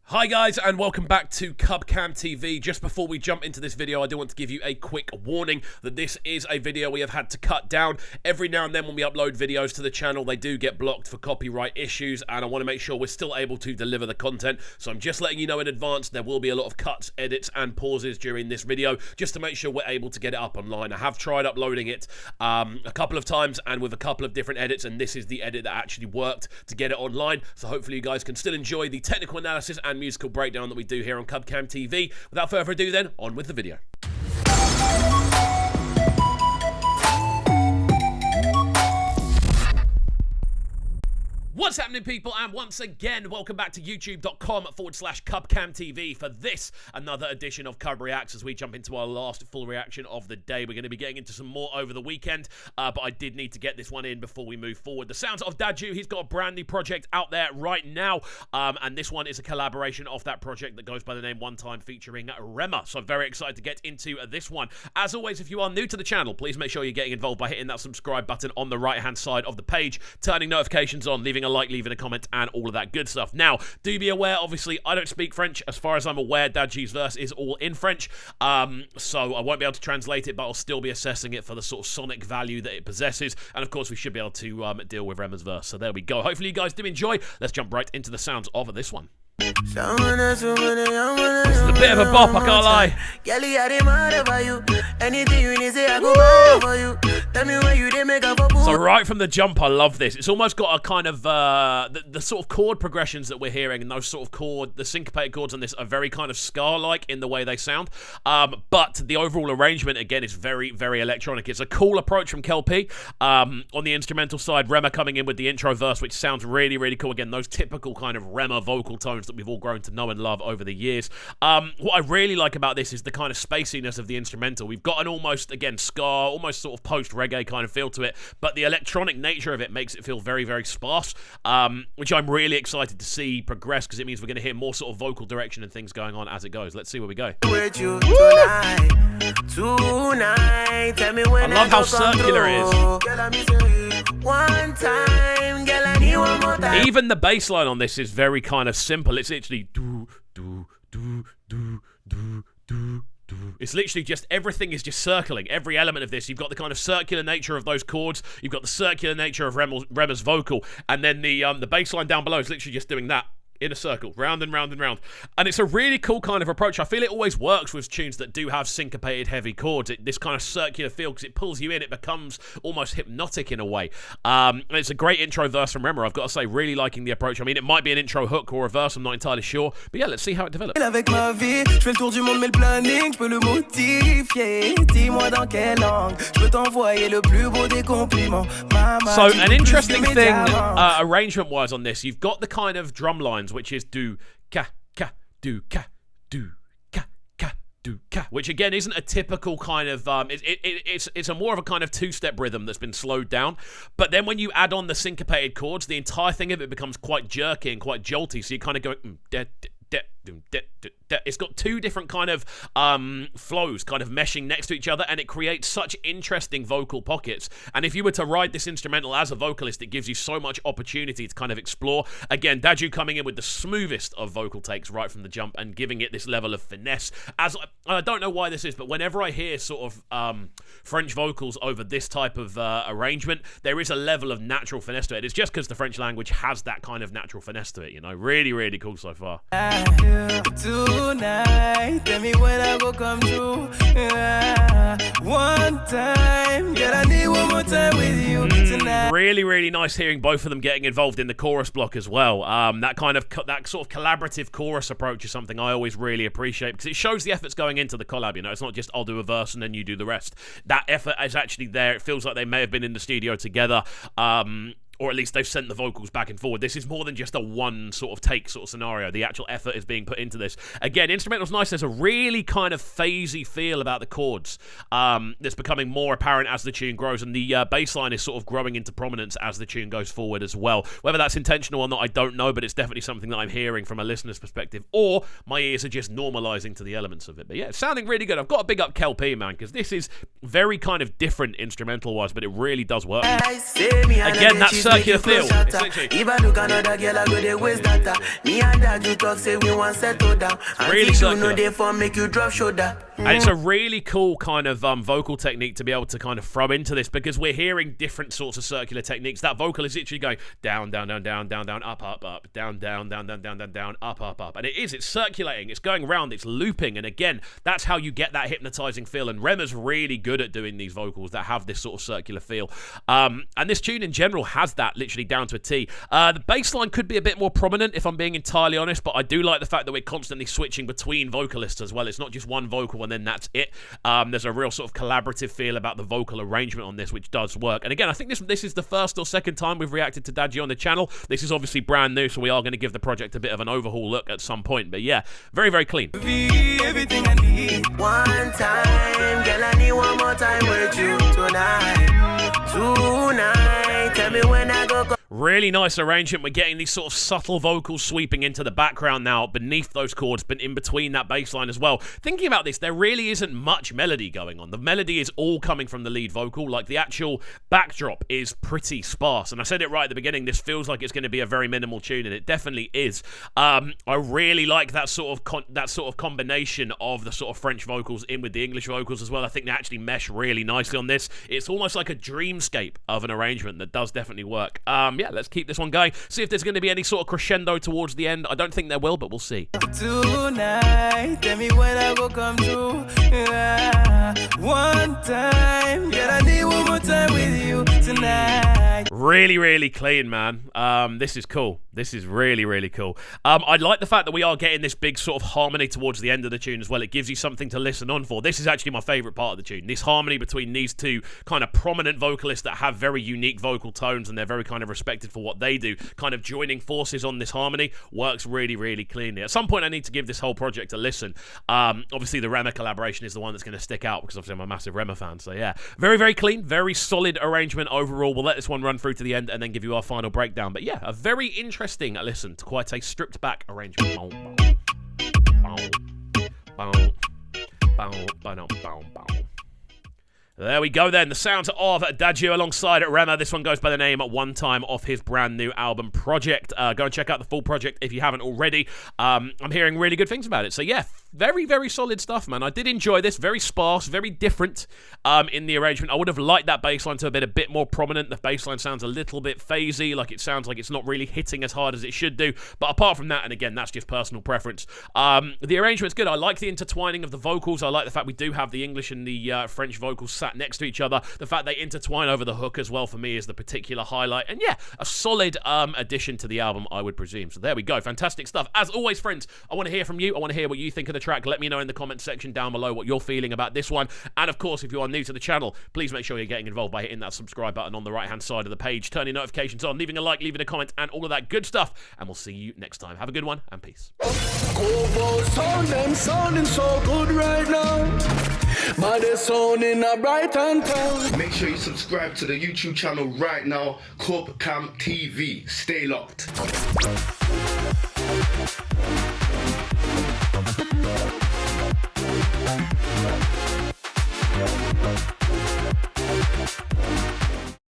Hi guys, and welcome back to CubCamTV. Just before we jump into this video, I do want to give you a quick warning that this is a video we have had to cut down. Every now and then when we upload videos to the channel, they do get blocked for copyright issues, and I want to make sure we're still able to deliver the content. So I'm just letting you know in advance, there will be a lot of cuts, edits, and pauses during this video, just to make sure we're able to get it up online. I have tried uploading it a couple of times, and with a couple of different edits, and this is the edit that actually worked to get it online. So hopefully you guys can still enjoy the technical analysis and musical breakdown that we do here on CubCamTV. Without further ado then, on with the video. What's happening, people, and once again, welcome back to youtube.com/CubCamTV for this, another edition of Cubreacts as we jump into our last full reaction of the day. We're going to be getting into some more over the weekend, but I did need to get this one in before we move forward. The sounds of Dadju, he's got a brand new project out there right now, and this one is a collaboration of that project that goes by the name One Time featuring Rema, so I'm very excited to get into this one. As always, if you are new to the channel, please make sure you're getting involved by hitting that subscribe button on the right-hand side of the page, turning notifications on, leaving a like, leaving a comment, and all of that good stuff. Now, do be aware, obviously, I don't speak French. As far as I'm aware, Dadju's verse is all in French, so I won't be able to translate it, but I'll still be assessing it for the sort of sonic value that it possesses, and of course, we should be able to deal with Rema's verse, so there we go. Hopefully, you guys do enjoy. Let's jump right into the sounds of this one. This is a bit of a bop, I can't lie. So right from the jump, I love this. It's almost got a kind of the sort of chord progressions that we're hearing, and those sort of the syncopated chords on this are very kind of ska-like in the way they sound. But the overall arrangement again is very, very electronic. It's a cool approach from KLP. On the instrumental side, Rema coming in with the intro verse, which sounds really, really cool. Again, those typical kind of Rema vocal tones that we've all grown to know and love over the years. What I really like about this is the kind of spaciness of the instrumental. We've got an almost, again, ska, almost sort of post-reggae kind of feel to it, but the electronic nature of it makes it feel very, very sparse, which I'm really excited to see progress, because it means we're going to hear more sort of vocal direction and things going on as it goes. Let's see where we go. I love how circular it is. Even the bass line on this is very kind of simple. It's literally do, do, do, do, do, do. It's literally just, everything is just circling. Every element of this, you've got the kind of circular nature of those chords, you've got the circular nature of Rema's vocal, and then the bass line down below is literally just doing that in a circle, round and round and round. And it's a really cool kind of approach. I feel it always works with tunes that do have syncopated heavy chords, this kind of circular feel, because it pulls you in. It becomes almost hypnotic in a way. And it's a great intro verse from Rema. I've got to say, really liking the approach. I mean, it might be an intro hook or a verse, I'm not entirely sure, but yeah, let's see how it develops. So an interesting thing arrangement wise on this, you've got the kind of drum lines, which is do ka ka do ka do ka ka do ka, which again isn't a typical kind of it's a more of a kind of two-step rhythm that's been slowed down. But then when you add on the syncopated chords, the entire thing of it becomes quite jerky and quite jolty, so you kind of go it's got two different kind of flows kind of meshing next to each other, and it creates such interesting vocal pockets. And if you were to ride this instrumental as a vocalist, it gives you so much opportunity to kind of explore. Again, Dadju coming in with the smoothest of vocal takes right from the jump and giving it this level of finesse. As I don't know why this is, but whenever I hear sort of French vocals over this type of arrangement, there is a level of natural finesse to it. It's just because the French language has that kind of natural finesse to it, you know. Really, really cool so far. Tonight, tell me when I go come through. One time, girl, I need one more time with you tonight. Really, really nice hearing both of them getting involved in the chorus block as well. That sort of collaborative chorus approach is something I always really appreciate, because it shows the effort's going into the collab. You know, it's not just I'll do a verse and then you do the rest. That effort is actually there. It feels like they may have been in the studio together. Or at least they've sent the vocals back and forward. This is more than just a one sort of take sort of scenario. The actual effort is being put into this. Again, instrumental's nice. There's a really kind of phasey feel about the chords that's becoming more apparent as the tune grows, and the bass line is sort of growing into prominence as the tune goes forward as well. Whether that's intentional or not, I don't know, but it's definitely something that I'm hearing from a listener's perspective, or my ears are just normalizing to the elements of it. But yeah, it's sounding really good. I've got to big up KLP, man, because this is very kind of different instrumental-wise, but it really does work. Again, that circular feel. It's literally... Even look another girl, I go the waste data. Me and Dadju talk, say we want settle down. Really circular. You know they for make you drop shoulder. And it's a really cool kind of vocal technique to be able to kind of throw into this, because we're hearing different sorts of circular techniques. That vocal is literally going down, down, down, down, down, down, up, up, up, down, down, down, down, down, down, down, up, up, up. And it's circulating, it's going around, it's looping. And again, that's how you get that hypnotizing feel. And Rema's really good at doing these vocals that have this sort of circular feel. And this tune in general has that literally down to a T. The bass line could be a bit more prominent, if I'm being entirely honest, but I do like the fact that we're constantly switching between vocalists as well. It's not just one vocal and then that's it. There's a real sort of collaborative feel about the vocal arrangement on this, which does work. And again, I think this is the first or second time we've reacted to Dadju on the channel. This is obviously brand new, so we are going to give the project a bit of an overhaul look at some point. But yeah, very, very clean. Everything I need. One time, girl, I need one more time with you tonight. Tonight, tell me when I go. Really nice arrangement. We're getting these sort of subtle vocals sweeping into the background now, beneath those chords, but in between that bass line as well. Thinking about this, there really isn't much melody going on. The melody is all coming from the lead vocal. Like, the actual backdrop is pretty sparse. And I said it right at the beginning, this feels like it's going to be a very minimal tune, and it definitely is. I really like that sort of combination of the sort of French vocals in with the English vocals as well. I think they actually mesh really nicely on this. It's almost like a dreamscape of an arrangement that does definitely work. Yeah, let's keep this one going. See if there's going to be any sort of crescendo towards the end. I don't think there will, but we'll see. Tonight, tell me when I go come through. One time, girl, I need one more time with you tonight. Really, really clean, man. This is cool. This is really, really cool. I like the fact that we are getting this big sort of harmony towards the end of the tune as well. It gives you something to listen on for. This is actually my favourite part of the tune. This harmony between these two kind of prominent vocalists that have very unique vocal tones, and they're very kind of respected for what they do. Kind of joining forces on this harmony works really, really cleanly. At some point, I need to give this whole project a listen. Obviously, the Rema collaboration is the one that's going to stick out, because obviously I'm a massive Rema fan. So yeah, very, very clean, very solid arrangement overall. We'll let this one run through to the end and then give you our final breakdown. But yeah, a very interesting listen to quite a stripped back arrangement. There we go then, the sounds of Dadju alongside Rema. This one goes by the name One Time off his brand new album Project. Go and check out the full project if you haven't already. I'm hearing really good things about it. So yeah, very, very solid stuff, man. I did enjoy this. Very sparse, very different in the arrangement. I would have liked that bass line to have been a bit more prominent. The bass line sounds a little bit phasey, like it sounds like it's not really hitting as hard as it should do. But apart from that, and again, that's just personal preference, the arrangement's good. I like the intertwining of the vocals. I like the fact we do have the English and the French vocals sat next to each other. The fact they intertwine over the hook as well, for me, is the particular highlight. And yeah, a solid addition to the album, I would presume. So there we go. Fantastic stuff. As always, friends, I want to hear from you. I want to hear what you think of the track. Let me know in the comment section down below what you're feeling about this one. And of course, if you are new to the channel, please make sure you're getting involved by hitting that subscribe button on the right hand side of the page, turning notifications on, leaving a like, leaving a comment, and all of that good stuff. And we'll see you next time. Have a good one, and peace. Sounding so good right now, but they're sounding a bright and town. Make sure you subscribe to the YouTube channel right now, CubCamTV. Stay locked.